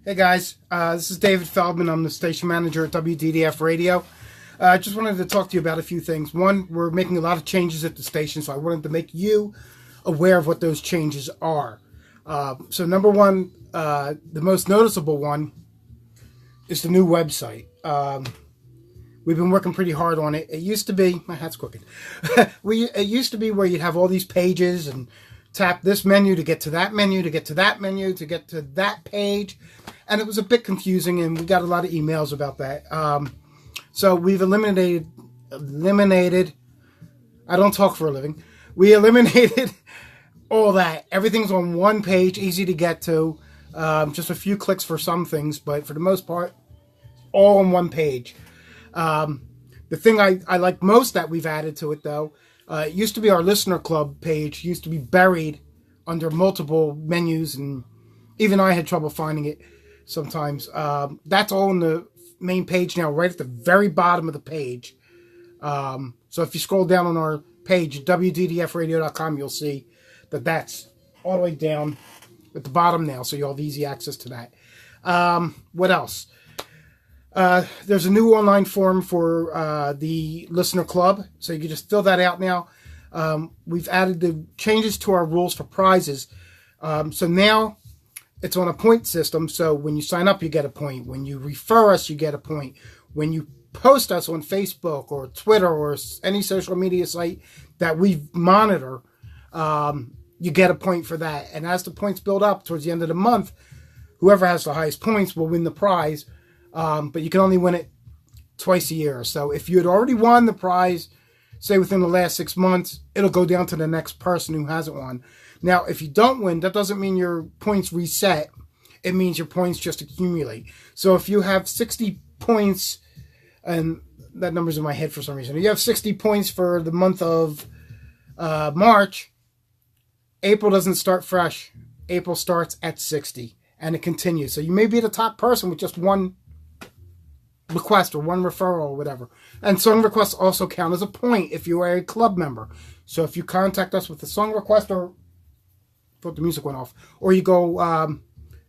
Hey guys, this is David Feldman. I'm the station manager at WDDF Radio. I just wanted to talk to you about a few things. One, we're making a lot of changes at the station, so I wanted to make you aware of what those changes are. So number one, the most noticeable one is the new website. We've been working pretty hard on it. It used to be, my hat's crooked. It used to be where you'd have all these pages and tap this menu to get to that menu, to get to that menu, to get to that page. And it was a bit confusing, and we got a lot of emails about that. So we've eliminated, I don't talk for a living. We eliminated all that. Everything's on one page, easy to get to. Just a few clicks for some things, but for the most part, all on one page. The thing I like most that we've added to it, though, it used to be our listener club page, used to be buried under multiple menus, and even I had trouble finding it sometimes. That's all on the main page now, right at the very bottom of the page. So if you scroll down on our page, WDDFradio.com, you'll see that that's all the way down at the bottom now, so you'll have easy access to that. What else? There's a new online form for the listener club, so you can just fill that out now. We've added the changes to our rules for prizes. So now it's on a point system, so when you sign up, you get a point. When you refer us, you get a point. When you post us on Facebook or Twitter or any social media site that we monitor, you get a point for that. And as the points build up towards the end of the month, whoever has the highest points will win the prize. But you can only win it twice a year. So if you had already won the prize, say within the last 6 months, it'll go down to the next person who hasn't won. Now, if you don't win, that doesn't mean your points reset. It means your points just accumulate. So if you have 60 points, and that number's in my head for some reason. If you have 60 points for the month of March, April doesn't start fresh. April starts at 60, and it continues. So you may be the top person with just one request or one referral or whatever. And song requests also count as a point if you are a club member. So if you contact us with a song request, or thought the music went off, or you go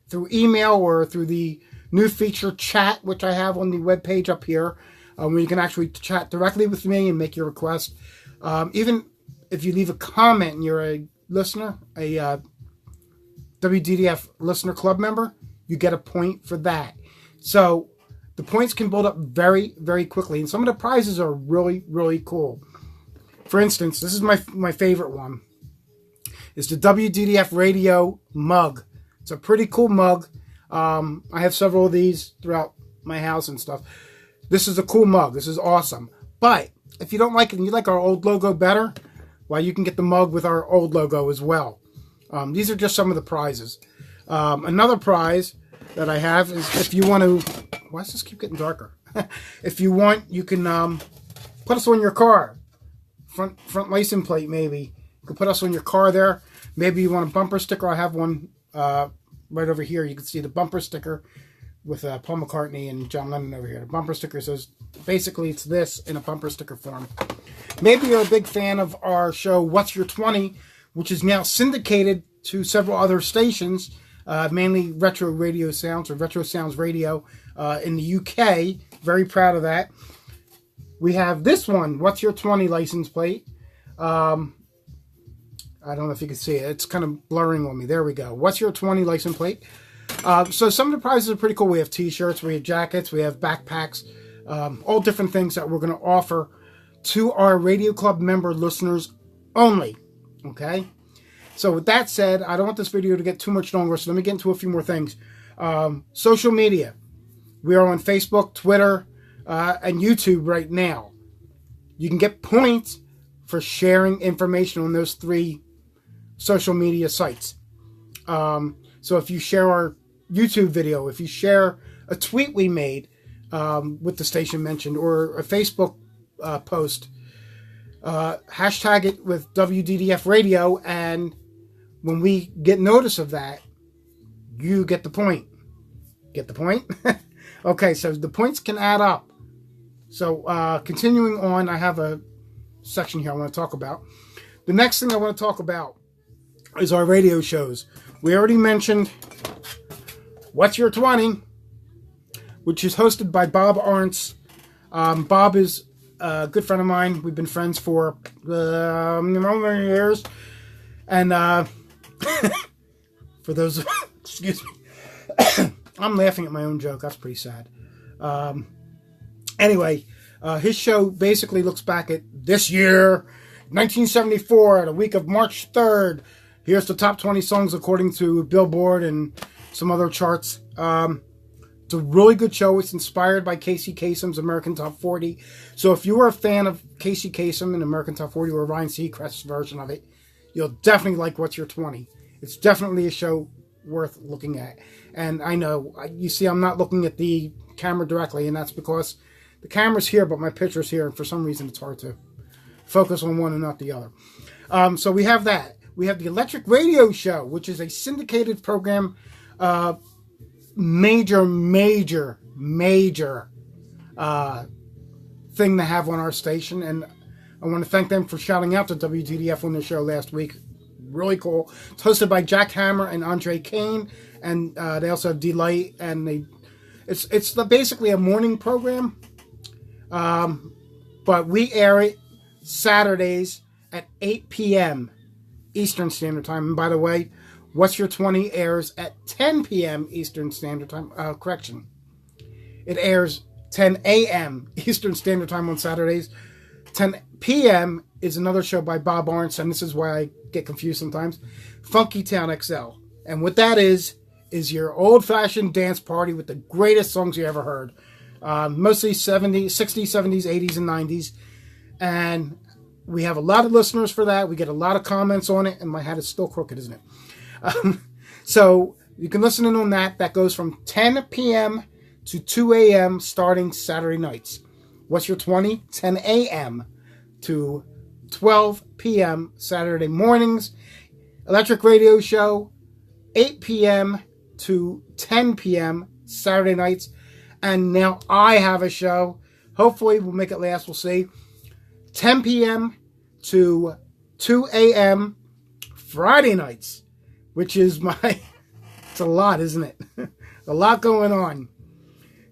through email or through the new feature chat, which I have on the webpage up here, where you can actually chat directly with me and make your request. Even if you leave a comment and you're a listener, a WDDF listener club member, you get a point for that. So the points can build up very, very quickly. And some of the prizes are really, really cool. For instance, this is my favorite one. It's the WDDF Radio mug. It's a pretty cool mug. I have several of these throughout my house and stuff. This is a cool mug. This is awesome. But if you don't like it and you like our old logo better, well, you can get the mug with our old logo as well. These are just some of the prizes. Another prize that I have is if you want to... Why does this keep getting darker? If you want, you can put us on your car. Front license plate, maybe. You can put us on your car there. Maybe you want a bumper sticker. I have one right over here. You can see the bumper sticker with Paul McCartney and John Lennon over here. The bumper sticker says, basically, it's this in a bumper sticker form. Maybe you're a big fan of our show, What's Your 20, which is now syndicated to several other stations, mainly Retro Radio Sounds or Retro Sounds Radio in the UK. Very proud of that. We have this one, What's Your 20 license plate. I don't know if you can see it. It's kind of blurring on me. There we go. What's Your 20 license plate. So some of the prizes are pretty cool. We have t-shirts, we have jackets, we have backpacks, all different things that we're going to offer to our Radio Club member listeners only. Okay? So with that said, I don't want this video to get too much longer, so let me get into a few more things. Social media. We are on Facebook, Twitter, and YouTube right now. You can get points for sharing information on those 3 social media sites. So if you share our YouTube video, if you share a tweet we made with the station mentioned, or a Facebook post, hashtag it with WDDF Radio, and when we get notice of that, you get the point. Get the point? Okay, so the points can add up. So continuing on, I have a section here I want to talk about. The next thing I want to talk about is our radio shows. We already mentioned What's Your 20, which is hosted by Bob Arntz. Bob is a good friend of mine. We've been friends for many years. And for those, excuse me, I'm laughing at my own joke. That's pretty sad. Anyway, his show basically looks back at this year, 1974, the week of March 3rd. Here's the top 20 songs according to Billboard and some other charts. It's a really good show. It's inspired by Casey Kasem's American Top 40. So if you were a fan of Casey Kasem and American Top 40 or Ryan Seacrest's version of it, you'll definitely like What's Your 20. It's definitely a show worth looking at. And I know, you see I'm not looking at the camera directly, and that's because the camera's here, but my picture's here, and for some reason it's hard to focus on one and not the other. So we have that. We have the Electric Radio Show, which is a syndicated program, major thing to have on our station, and I want to thank them for shouting out to WDDF on the show last week. Really cool. It's hosted by Jack Hammer and Andre Kane, and they also have Delight, and it's basically a morning program, but we air it Saturdays at 8 p.m. Eastern Standard Time. And by the way, What's Your 20 airs at 10 p.m. Eastern Standard Time. Correction. It airs 10 a.m. Eastern Standard Time on Saturdays. 10 p.m. is another show by Bob Arntz, and this is why I get confused sometimes. Funky Town XL. And what that is your old-fashioned dance party with the greatest songs you ever heard. Mostly 70s, 60s, 70s, 80s, and 90s. And we have a lot of listeners for that. We get a lot of comments on it, and my hat is still crooked, isn't it? So you can listen in on that. That goes from 10 p.m. to 2 a.m. starting Saturday nights. What's Your 20? 10 a.m. to 12 p.m. Saturday mornings. Electric Radio Show, 8 p.m. to 10 p.m. Saturday nights. And now I have a show. Hopefully we'll make it last. We'll see. 10 p.m. to 2 a.m. Friday nights, which is it's a lot, isn't it? A lot going on.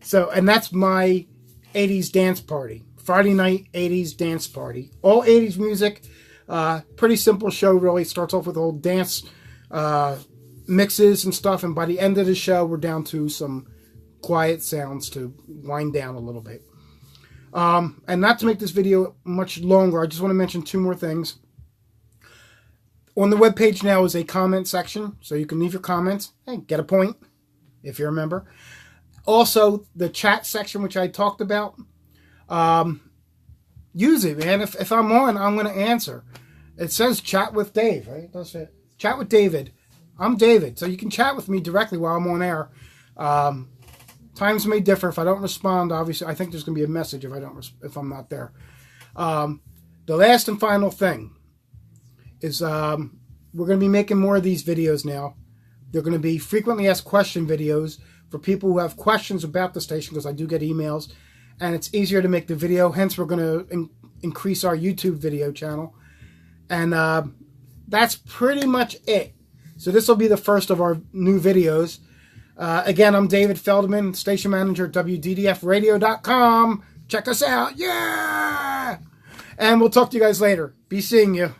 So, and that's my 80s dance party. Friday night 80s dance party. All 80s music. Pretty simple show, really. Starts off with old dance mixes and stuff, and by the end of the show, we're down to some quiet sounds to wind down a little bit. And not to make this video much longer, I just want to mention two more things. On the webpage now is a comment section, so you can leave your comments. Hey, get a point, if you remember. Also, the chat section, which I talked about, use it, man. If I'm on, I'm going to answer. It says chat with Dave, right? It does say chat with David. I'm David, so you can chat with me directly while I'm on air. Times may differ. If I don't respond, obviously, I think there's going to be a message if I'm not there. The last and final thing is we're going to be making more of these videos now. They're going to be frequently asked question videos for people who have questions about the station, because I do get emails, and it's easier to make the video. Hence, we're going to increase our YouTube video channel. And that's pretty much it. So this will be the first of our new videos. Again, I'm David Feldman, station manager at WDDFradio.com. Check us out. Yeah! And we'll talk to you guys later. Be seeing you.